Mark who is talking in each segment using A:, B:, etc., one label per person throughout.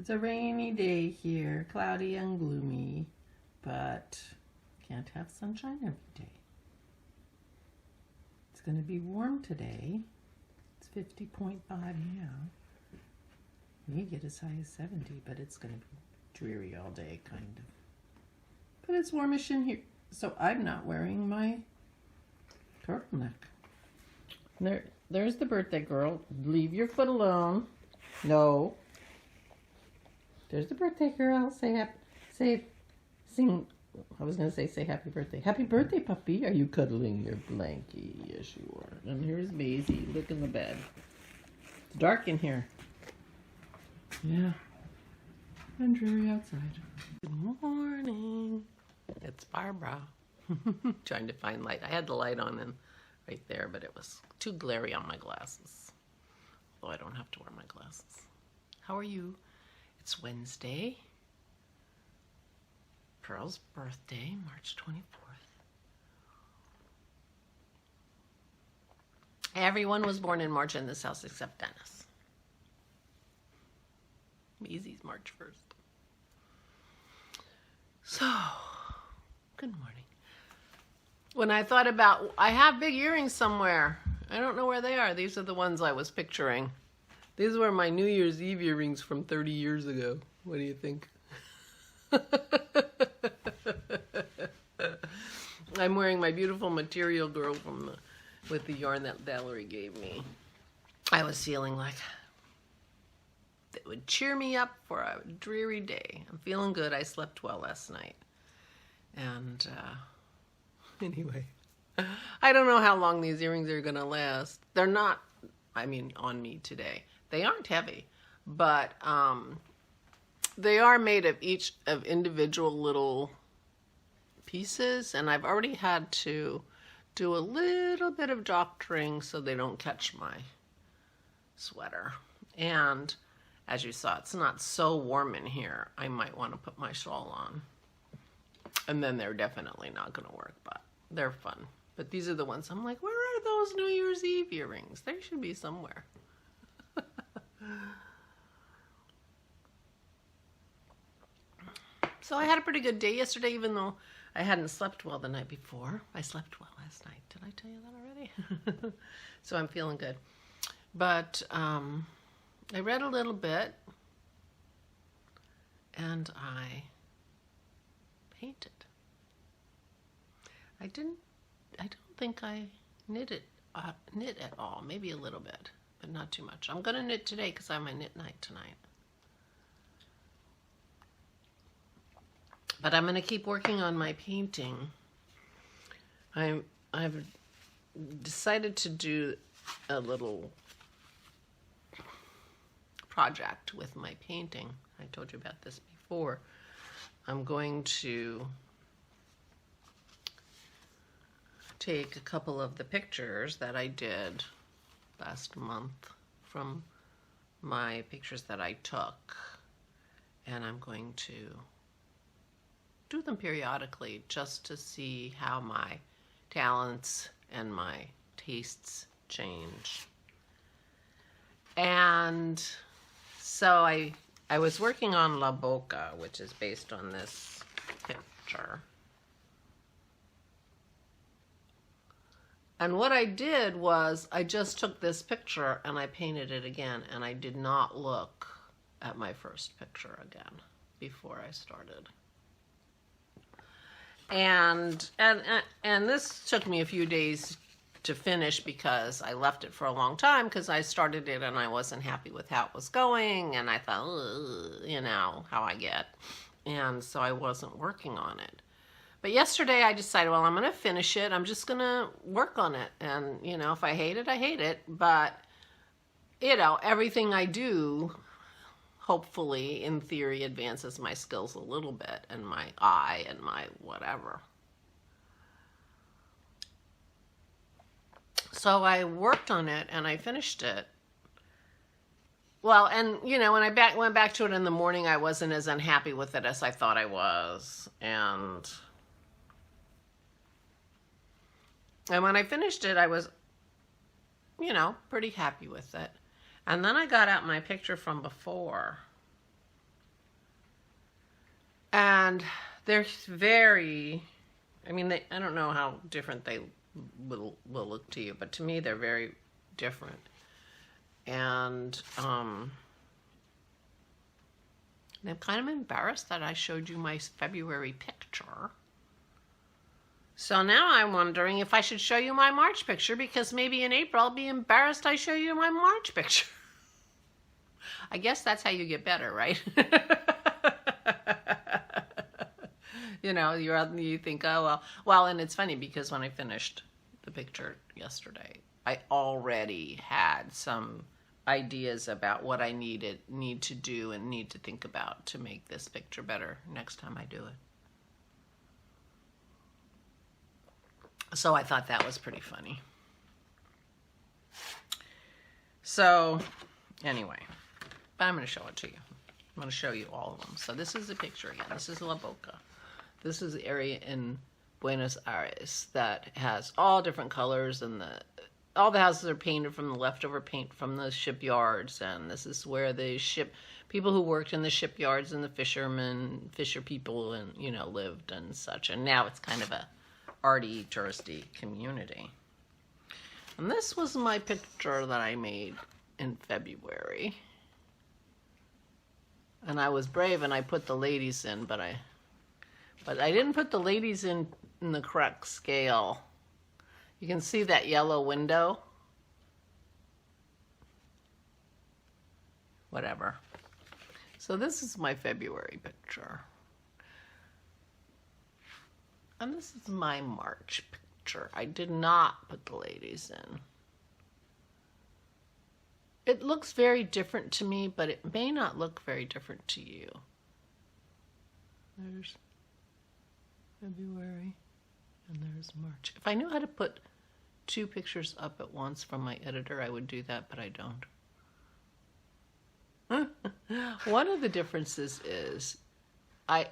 A: It's a rainy day here, cloudy and gloomy, but can't have sunshine every day. It's going to be warm today. It's 50.5 now. May get as high as 70, but it's going to be dreary all day, kind of. But it's warmish in here, so I'm not wearing my turtleneck. There's the birthday girl. Leave your foot alone. No. There's the birthday girl. Sing. I was going to say happy birthday. Happy birthday, puppy. Are you cuddling your blankie? Yes, you are. And here's Maisie. Look in the bed. It's dark in here. Yeah. And dreary outside. Good morning. It's Barbara. Trying to find light. I had the light on and right there, but it was too glary on my glasses. Although I don't have to wear my glasses. How are you? It's Wednesday. Pearl's birthday, March 24th. Everyone was born in March in this house except Dennis. Maisie's March 1st. So, good morning. When I thought about, I have big earrings somewhere. I don't know where they are. These are the ones I was picturing. These were my New Year's Eve earrings from 30 years ago. What do you think? I'm wearing my beautiful Material Girl with the yarn that Valerie gave me. I was feeling like it would cheer me up for a dreary day. I'm feeling good. I slept well last night. And anyway, I don't know how long these earrings are going to last. They're not, I mean, on me today. They aren't heavy, but they are made of each of individual little pieces, and I've already had to do a little bit of doctoring so they don't catch my sweater. And as you saw, it's not so warm in here. I might want to put my shawl on. And then they're definitely not going to work, but they're fun. But these are the ones I'm like, where are those New Year's Eve earrings? They should be somewhere. So I had a pretty good day yesterday, even though I hadn't slept well the night before. I slept well last night. Did I tell you that already? So I'm feeling good. But I read a little bit, and I painted. I don't think I knit at all. Maybe a little bit, but not too much. I'm going to knit today because I have my knit night tonight. But I'm going to keep working on my painting. I've decided to do a little project with my painting. I told you about this before. I'm going to take a couple of the pictures that I did last month from my pictures that I took, and I'm going to do them periodically just to see how my talents and my tastes change. And so I was working on La Boca, which is based on this picture. And what I did was I just took this picture and I painted it again, and I did not look at my first picture again before I started. And this took me a few days to finish because I left it for a long time because I started it and I wasn't happy with how it was going, and I thought, you know, how I get. And so I wasn't working on it. But yesterday I decided, well, I'm going to finish it. I'm just going to work on it. And, you know, if I hate it, I hate it. But, you know, everything I do, hopefully, in theory, advances my skills a little bit, and my eye and my whatever. So I worked on it and I finished it. Well, and you know, when I went back to it in the morning, I wasn't as unhappy with it as I thought I was. And when I finished it, I was, you know, pretty happy with it. And then I got out my picture from before. And they're very, I mean, I don't know how different they will look to you, but to me they're very different. And I'm kind of embarrassed that I showed you my February picture. So now I'm wondering if I should show you my March picture, because maybe in April I'll be embarrassed I show you my March picture. I guess that's how you get better, right? You know, you think, oh, well, and it's funny because when I finished the picture yesterday, I already had some ideas about what I need to do and need to think about to make this picture better next time I do it. So I thought that was pretty funny. So anyway, but I'm going to show it to you. I'm going to show you all of them. So this is the picture again. This is La Boca. This is the area in Buenos Aires that has all different colors, and all the houses are painted from the leftover paint from the shipyards, and this is where the people who worked in the shipyards and the fisher people, and you know, lived and such. And now it's kind of a arty, touristy community. And this was my picture that I made in February. And I was brave and I put the ladies in, but I didn't put the ladies in the correct scale. You can see that yellow window. Whatever. So this is my February picture. And this is my March picture. I did not put the ladies in. It looks very different to me, but it may not look very different to you. There's February, and there's March. If I knew how to put two pictures up at once from my editor, I would do that, but I don't. One of the differences is I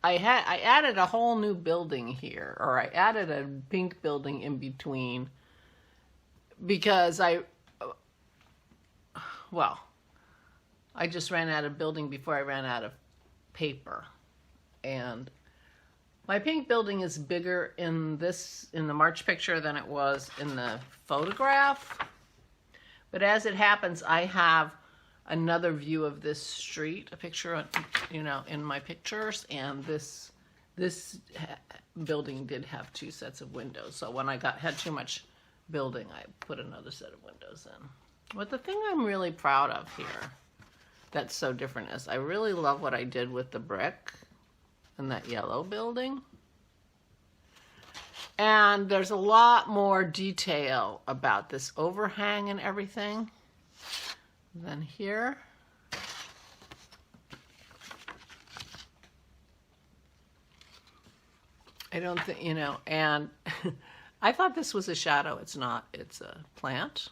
A: added a whole new building here, or I added a pink building in between, because I just ran out of building before I ran out of paper. And my pink building is bigger in the March picture than it was in the photograph. But as it happens, I have another view of this street, a picture, you know, in my pictures, and this building did have two sets of windows. So when I had too much building, I put another set of windows in. But the thing I'm really proud of here that's so different is I really love what I did with the brick and that yellow building. And there's a lot more detail about this overhang and everything than here. I don't think, you know, and I thought this was a shadow. It's not. It's a plant.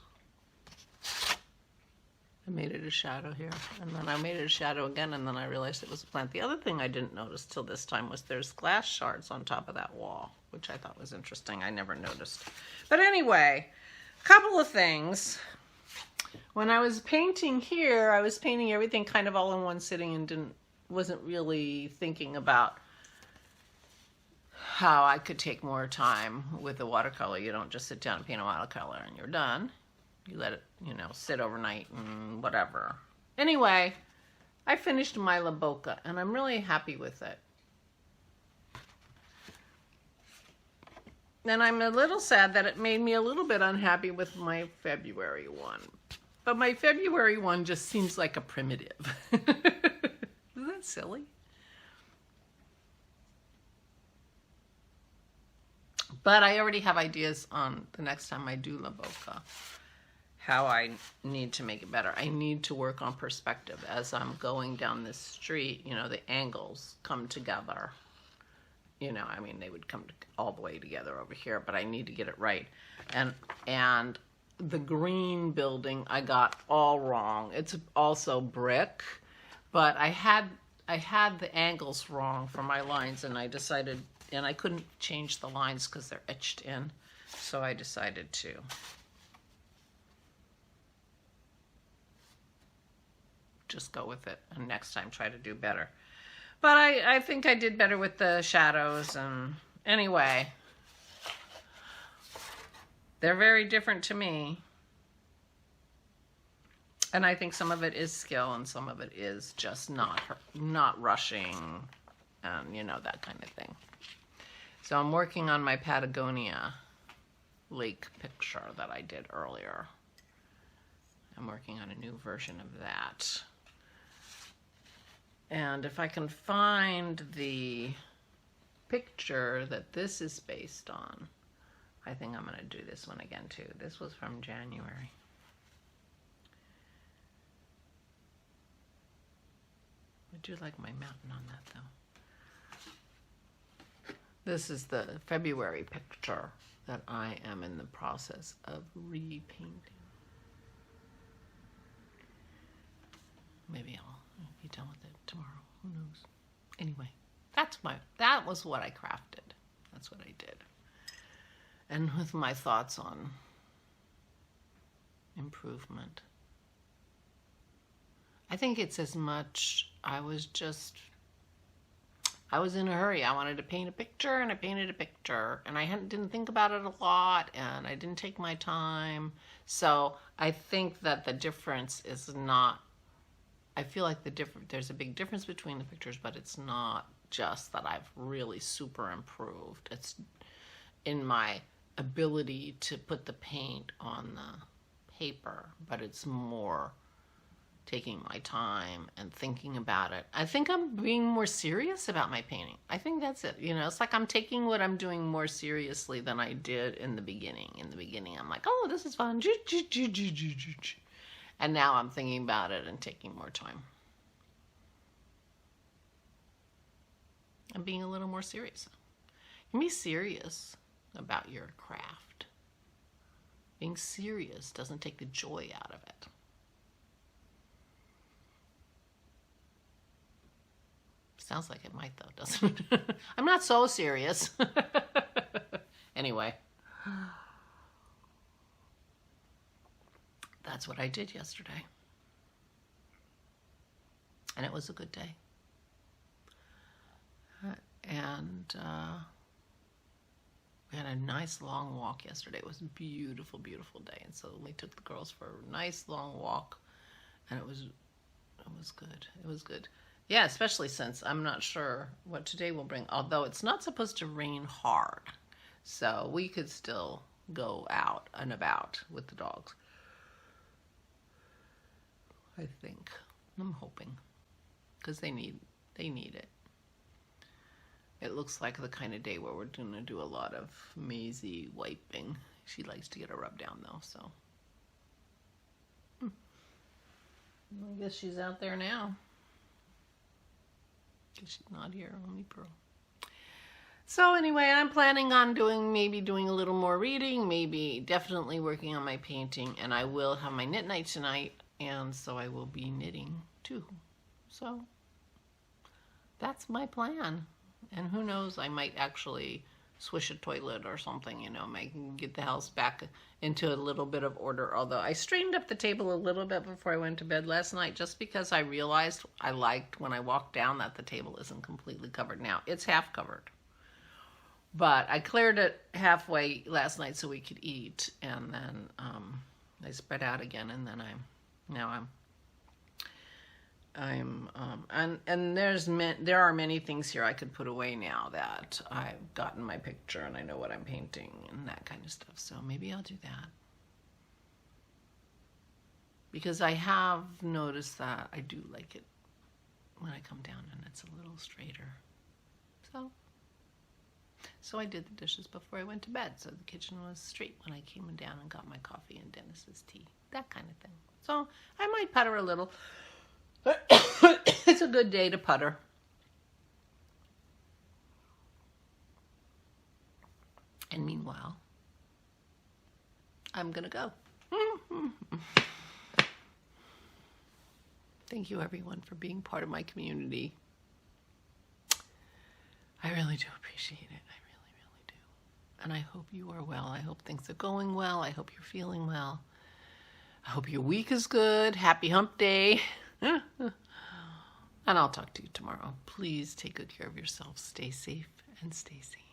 A: I made it a shadow here, and then I made it a shadow again, and then I realized it was a plant. The other thing I didn't notice till this time was there's glass shards on top of that wall, which I thought was interesting. I never noticed. But anyway, a couple of things. When I was painting here, I was painting everything kind of all in one sitting and wasn't really thinking about how I could take more time with the watercolor. You don't just sit down and paint a watercolor and you're done. You let it, you know, sit overnight and whatever. Anyway, I finished my La Boca and I'm really happy with it. And I'm a little sad that it made me a little bit unhappy with my February one. But my February one just seems like a primitive. Isn't that silly? But I already have ideas on the next time I do La Boca, how I need to make it better. I need to work on perspective. As I'm going down this street, you know, the angles come together. You know, I mean, they would come all the way together over here, but I need to get it right. And the green building I got all wrong. It's also brick, but I had the angles wrong for my lines, and I decided, and I couldn't change the lines because they're etched in, so I decided to just go with it and next time try to do better. But I think I did better with the shadows. And anyway, they're very different to me. And I think some of it is skill and some of it is just not rushing and, you know, that kind of thing. So I'm working on my Patagonia lake picture that I did earlier. I'm working on a new version of that. And if I can find the picture that this is based on, I think I'm going to do this one again too. This was from January. I do like my mountain on that though. This is the February picture that I am in the process of repainting. Maybe I'll be done with it tomorrow. Who knows? Anyway, that was what I crafted. That's what I did. And with my thoughts on improvement. I think it's as much, I was in a hurry. I wanted to paint a picture and I painted a picture and I didn't think about it a lot and I didn't take my time. So I think that the difference is not, I feel like there's a big difference between the pictures, but it's not just that I've really super improved. It's in my ability to put the paint on the paper, but it's more taking my time and thinking about it. I think I'm being more serious about my painting. I think that's it. You know, it's like I'm taking what I'm doing more seriously than I did in the beginning. In the beginning, I'm like, oh, this is fun. And now I'm thinking about it and taking more time. I'm being a little more serious. You can be serious about your craft. Being serious doesn't take the joy out of it. Sounds like it might though, doesn't it? I'm not so serious. Anyway. That's what I did yesterday. And it was a good day. And we had a nice long walk yesterday. It was a beautiful, beautiful day. And so we took the girls for a nice long walk. And it was good. It was good. Yeah, especially since I'm not sure what today will bring. Although it's not supposed to rain hard. So we could still go out and about with the dogs. I think. I'm hoping. Because they need it. It looks like the kind of day where we're going to do a lot of Maisie wiping. She likes to get a rub down though, so. I guess she's out there now. Guess she's not here. Let me pearl. So anyway, I'm planning on maybe doing a little more reading, maybe definitely working on my painting, and I will have my knit night tonight, and so I will be knitting too. So that's my plan. And who knows, I might actually swish a toilet or something, you know, get the house back into a little bit of order. Although I straightened up the table a little bit before I went to bed last night, just because I realized I liked when I walked down that the table isn't completely covered now. It's half covered. But I cleared it halfway last night so we could eat, and then I spread out again, and then there are many things here I could put away now that I've gotten my picture and I know what I'm painting and that kind of stuff. So maybe I'll do that. Because I have noticed that I do like it when I come down and it's a little straighter. So I did the dishes before I went to bed. So the kitchen was straight when I came down and got my coffee and Dennis's tea. That kind of thing. So I might putter a little. It's a good day to putter. And meanwhile, I'm going to go. Thank you, everyone, for being part of my community. I really do appreciate it. I really, really do. And I hope you are well. I hope things are going well. I hope you're feeling well. I hope your week is good. Happy hump day. And I'll talk to you tomorrow. Please take good care of yourself. Stay safe and stay sane.